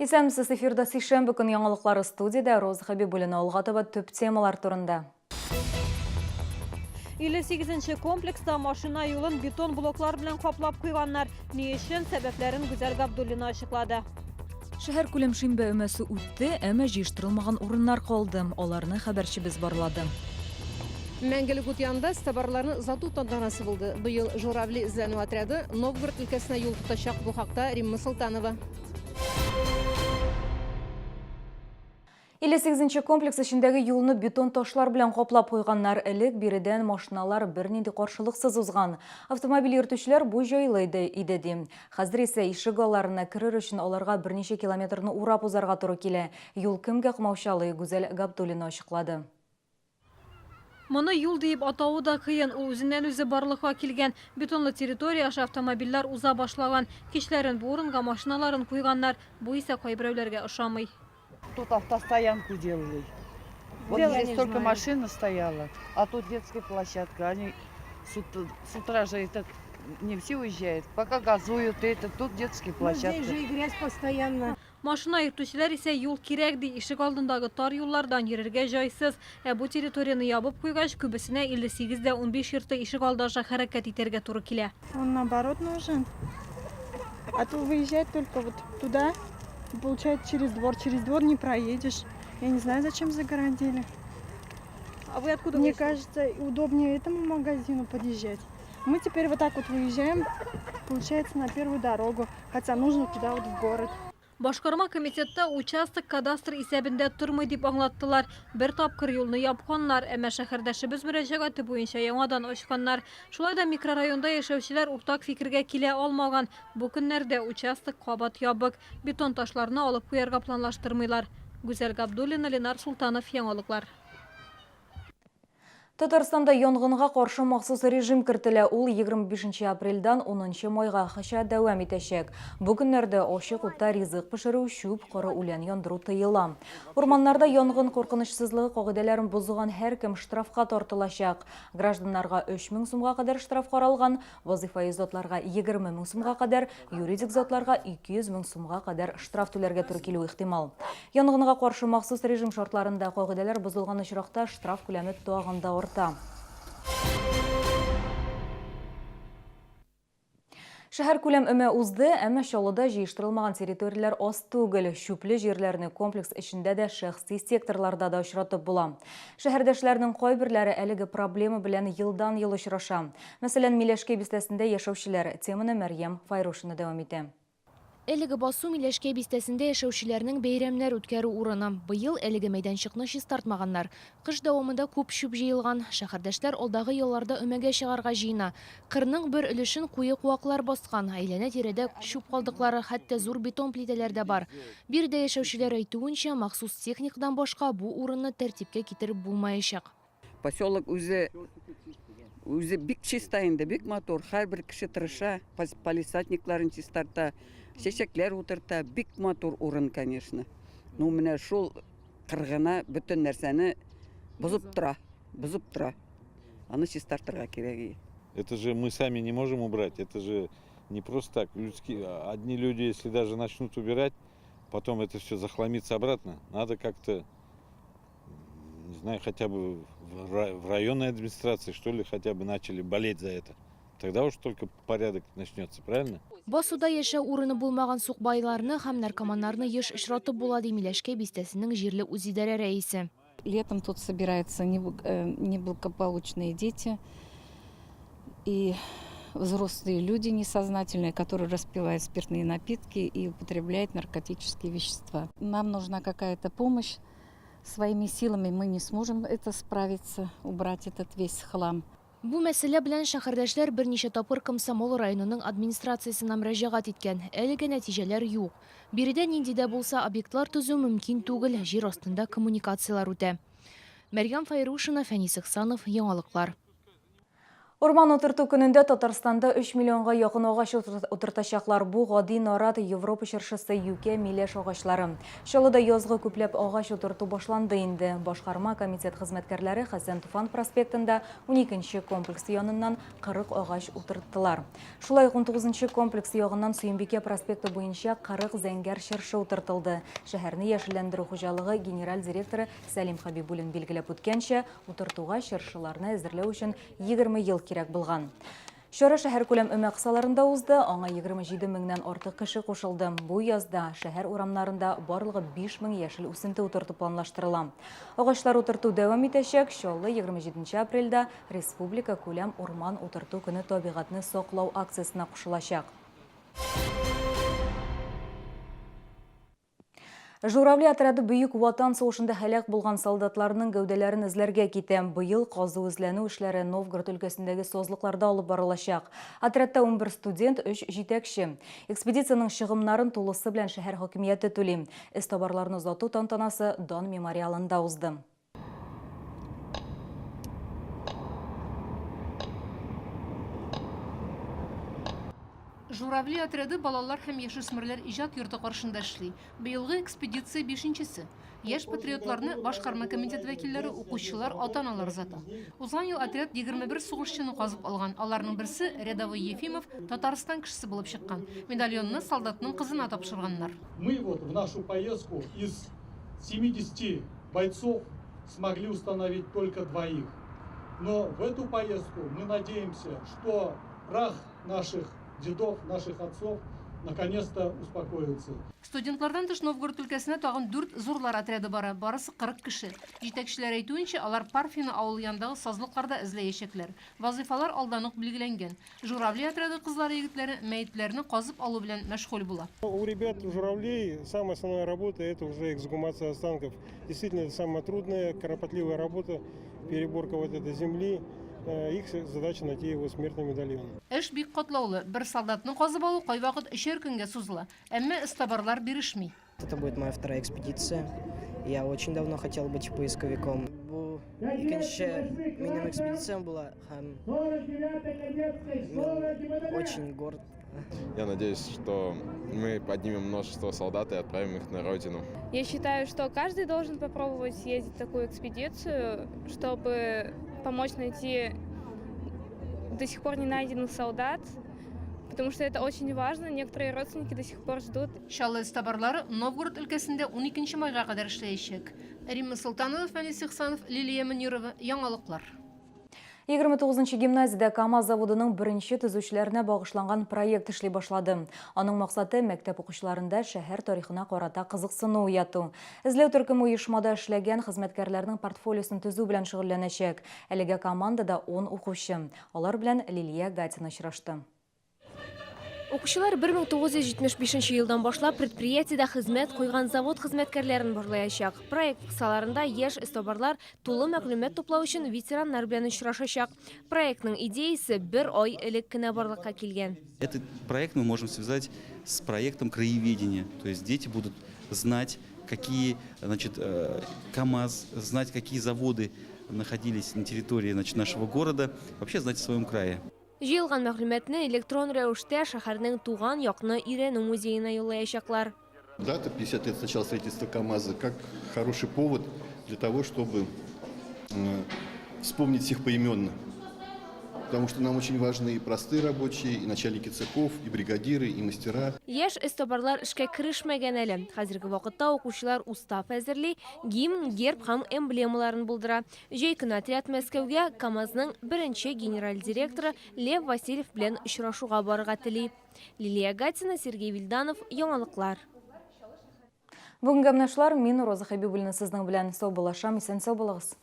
Исәмсіз эфирда сейшембі күн яңалыклары студияда Роза Хабибуллина олғатыба төп темалар турында. 58-нче комплекста машина юлын бетон блоклар белән каплап куйганнар. Ни өчен сәбәпләрен Гүзәл Габдуллина ачыклады. Шәһәр күләм шимбә өмәсе үтте, әмма җыештырылмаган урыннар калды. Аларны хәбәрчебез барлады. Мәңгелек ут янында стабарларны озату тантанасы булды. Быел Журавли эзләнү отряды Новгород өлкәсенә юл тотачак. Бу хакта Римма Солтанова. 58-нче комплекс эчендәге юлны бетон ташлар белән каплап куйганнар. Элек биредән машиналар бернинди каршылыксыз узган. Автомобиль йөртүчеләр бу җайлы иде ди. Хәзер исә ишек алларына керер өчен аларга берничә километрны урап узарга туры килә. Юл кемгә кымаучалы, Гүзәл Габдуллина ачыклады. Моны юл дип атауы да кыен. Ул үзеннән үзе барлыкка килгән. Бетонлы территория аша автомобильләр уза башлаган. Кичләрен бу урынга машиналарын куйганнар. Бу исә кайберәүләргә ошамый. Тут автостоянку делали. Вот здесь только машина стояла, а тут детская площадка. Они с утра же не все уезжают. Пока газуют, тут детские площадки. Здесь же и грязь постоянно. Машина йөртүчеләр исә юл кирәк ди. Ишек алдындагы тар юллардан йөрергә җайсыз. Бу территорияны ябып куйгач, күбесенә 58-15 йорты ишек алды аша хәрәкәт итәргә туры килә. Он наоборот нужен. А то выезжать только вот туда. Получается, через двор не проедешь. Я не знаю, зачем загородили. А вы откуда Мне вышли? кажется, удобнее этому магазину подъезжать. Мы теперь вот так вот выезжаем, получается, на первую дорогу. Хотя нужно туда вот в город. Башкарма комитетта участок кадастр исәбендә тормый дип аңлаттылар. Бер тапкыр юлны япканнар, әмма шәһәрдәшебез мөрәҗәгате буенча яңадан ачканнар. Шулай да микрорайонда яшәүчеләр уртак фикергә килә алмаган. Бу көннәрдә участок кабат ябык. Бетон ташларны алып куярга планлаштырмыйлар. Гүзәл Габдуллина, Ленар Султанов, яңалыклар. Татарстанда янгынга каршы махсус режим кертелә. Ул 25 апрельдән 10 майга кадәр дәвам итәчәк. Бу көннәрдә ачык утта ризык пешерү, чүп, коры үлән яндыру тыела. Урманнарда янгын куркынычсызлыгы кагыйдәләрен бузган һәркем штрафка тартылачак. Гражданнарга 3000 сумга кадәр штраф каралган, вазифаи затларга 20 000 сумга кадәр, юридик затларга 200 000 сумга кадәр штраф түләргә туры килү ихтимал. Янгынга каршы махсус режим шартларында кагыйдәләр бузылган очракта штраф күләме тагында арта. Шәһәр күләм өмә узды, әмма Чаллыда җыештырылмаган территорияләр аз түгел. Шүпле җирләрне комплекс эчендә дә шәхси секторларда да очратып була. Шәһәрдәшләрнең кайберләре әлеге проблема белән елдан-ел очраша. Мәсәлән, Миләшкә бистәсендә яшәүчеләр теманы Мәрьям Файрушина дәвам итә. Әлеге басу Миләшкә бистәсендә яшәүчеләрнең бәйрәмнәр үткәрү урыны. Быел әлеге мәйданчыкны чистартмаганнар. Кыш дәвамында күп шүп җыелган. Шәһәрдәшләр алдагы елларда өмәгә чыгарга җыена. Кырның бер өлешен куе куаклар баскан. Әйләнә-тирәдә шүп калдыклары, хәтта зур бетон плитәләр дә бар. Биредә яшәүчеләр әйтүенчә, махсус техникадан башка бу урынны тәртипкә китереп булмаячак. Поселок үзе бик чиста инде, бик матур. Һәрбер кеше тырыша, палисадникларын чистарта. Чәчәкләр утырта, бик матур урын, конечно. Ну, менә шул кыргына бөтен нәрсәне бозып тора. Аны чистартырга кирәк. Это же мы сами не можем убрать, это же не просто так. Одни люди, если даже начнут убирать, потом это все захламится обратно. Надо как-то, не знаю, хотя бы в районной администрации, что ли, хотя бы начали болеть за это. Тогда уж только порядок начнется, правильно? Басуда яшәү урыны булмаган сукбайларны һәм наркоманнарны еш очратып була ди Миләшкә бистәсенең җирле үзидарә рәисе. Летом тут собираются неблагополучные дети и взрослые люди несознательные, которые распивают спиртные напитки и употребляют наркотические вещества. Нам нужна какая-то помощь. Своими силами мы не сможем это справиться, убрать этот весь хлам. Бу мәсьәлә белән шәһәрдәшләр берничә тапкыр Комсомол районының администрациясына мөрәҗәгать иткән. Әлегә нәтиҗәләр юк. Биредә нинди дә булса объектлар төзү мөмкин түгел, җир астында коммуникациялар үтә. Мәрьям Файрушина, Фәнис Ихсанов, яңалыклар. Урман утырту күнінде Татарстанда 3 миллионға яқын ағаш утырташақлар бұ ғади нарат Европа шыршысы юке милеш ағашлары. Шолыда язғы көплеп ағаш утырту башланды инде. Башқарма комитет қызметкерлері Хасен Туфан проспектында 12-ші комплекс янынан 40 ағаш утырттылар. Шулай 19-ші комплекс яғынан Сүйінбеке проспекті бойынша 40 зәңгер шыршы утыртылды. Шәһәрні яшілләндіру хужалығы генераль директоры Сәлим Хабибулин белгілеп өткенше, утыртуға шыршыларны әзірлеу үшін 20 ел керек болған. Шөре шәһәр күләм өмәк саларында узды, аңа 27 меңнән артык кеше кушылды. Бу язда шәһәр урамнарында барлыгы 5 мең яшел үсенте утырту планлаштырыла. Агачлар утырту дәвам итәчәк. Шулай 27 апрельдә республика күләм урман утырту көне табигатьне саклау акциясына кушылачак. Журавли отряды Бөйек Ватан соғышында хәлак булган солдатларның гәүдәләрен эзләргә китә. Быел казу эзләнү эшләре Новгород өлкәсендәге созлыкларда алып барылачак. Отрядта 11 студент, 3 җитәкче. Экспедициянең чыгымнарын тулысы белән шәһәр хакимияте түли. Эз товарларны озату тантанасы Дан мемориалында узды. Журавли отряды балалар һәм яшүсмерләр иҗат йорты каршында эшли. Быелгы экспедиция 5-нчесе. Яшь патриотларны башкарма комитет вәкилләре, укучылар, ата-аналар зата. Узган ел отряд 21 сугышчыны казып алган. Аларның берсе рядовой Ефимов, Татарстан кешесе булып чыккан. Медальонны солдатның кызына тапшырганнар. Мы вот в нашу поездку из 70 бойцов смогли установить только 2. Но в эту поездку мы надеемся, что прах наших дедов, наших отцов наконец-то успокоится. Студентлардан тыш Новгород өлкәсенә тагын 4 зурлар отряды бара. Барысы 40 кеше. Җитәкчеләр әйтүенчә, алар Парфина авыл янындагы сазлыкларда эзләячәкләр. Вазифалар алдан ук билгеләнгән. Журавли отряды кызлары егетләре мәетләрне казып алу белән мәшгуль була. У ребят журавлей самая основная работа — это уже эксгумация останков. Действительно, это самая трудная, кропотливая работа, переборка вот этой земли. Их задача найти его смертный медальон. Эш бик катлаулы. Бер солдатны казып алу кайвакыт 3 көнгә сузыла. Әмма эстабарлар бирешми. Это будет моя вторая экспедиция. Я очень давно хотел быть поисковиком. Бу икенче минем экспедициям была. Очень горд. Я надеюсь, что мы поднимем множество солдат и отправим их на родину. Я считаю, что каждый должен попробовать съездить в такую экспедицию, чтобы помочь найти до сих пор не найденных солдат, потому что это очень важно. Некоторые родственники до сих пор ждут. Шалы эстабарлары Новгород өлкәсендә 12 майга кадәр эшләячәк. Римма Султанова, Фәнис Ихсанов, Лилия Манирова, Яңалыклар. 29-нчы гимназиядә КАМАЗ заводының беренче төзүчеләренә багышланган проект эшли башлады. Аның максаты мәктәп укучыларында шәһәр тарихына карата кызыксыну уяту. Эзләү төркеме оешмада эшләгән хезмәткәрләрнең портфолиосын төзү белән шөгыльләнәчәк. Әлегә командада 10 укучы. Алар белән Лилия Гатина очрашты. Укучылар 1975 елдан башлап предприятиедә хезмәт куйган завод хезмәткәрләрен барлаячак. Проект кысаларында яшь эстабарлар тулы мәгълүмат туплау өчен ветераннар белән очрашачак. Проектның идеясе 1 ай элек кенә барлыкка килгән. Этот проект мы можем связать с проектом краеведения. То есть дети будут знать, какие, КАМАЗ, знать, какие заводы находились на территории, нашего города, вообще знать о своем крае. Җыелган мәгълүматны электрон рәвештә шәһәрнең туган якны Ирәнү музеена юллаячаклар. Дата 50 лет с начала строительства КАМАЗа как хороший повод для того, чтобы вспомнить всех поименно. Потому что нам очень важны и простые рабочие, и начальники цехов, и бригадиры, и мастера. Яшь эстабарлар эшкә керешмәгән әле. Хәзерге вакытта укучылар устав әзерли, гимн, герб һәм эмблемаларын булдыра. Җәй көне отряд Мәскәүгә КАМАЗның беренче генераль директоры Лев Васильев белән очрашуга барырга тели. Лилия Гатина, Сергей Вильданов, Яңалыклар. Бүгенге менәшләр, мин Роза Хәбибуллина сезнең белән сау булашам, исән сау булыгыз.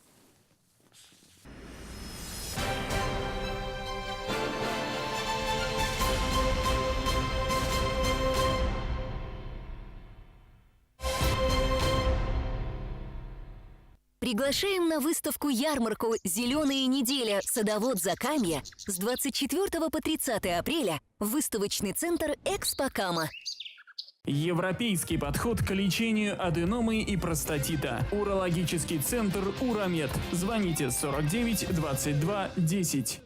Приглашаем на выставку-ярмарку «Зеленые недели. Садовод Закамья» с 24 по 30 апреля в выставочный центр «Экспокама». Европейский подход к лечению аденомы и простатита. Урологический центр «Урамед». Звоните 49 22 10.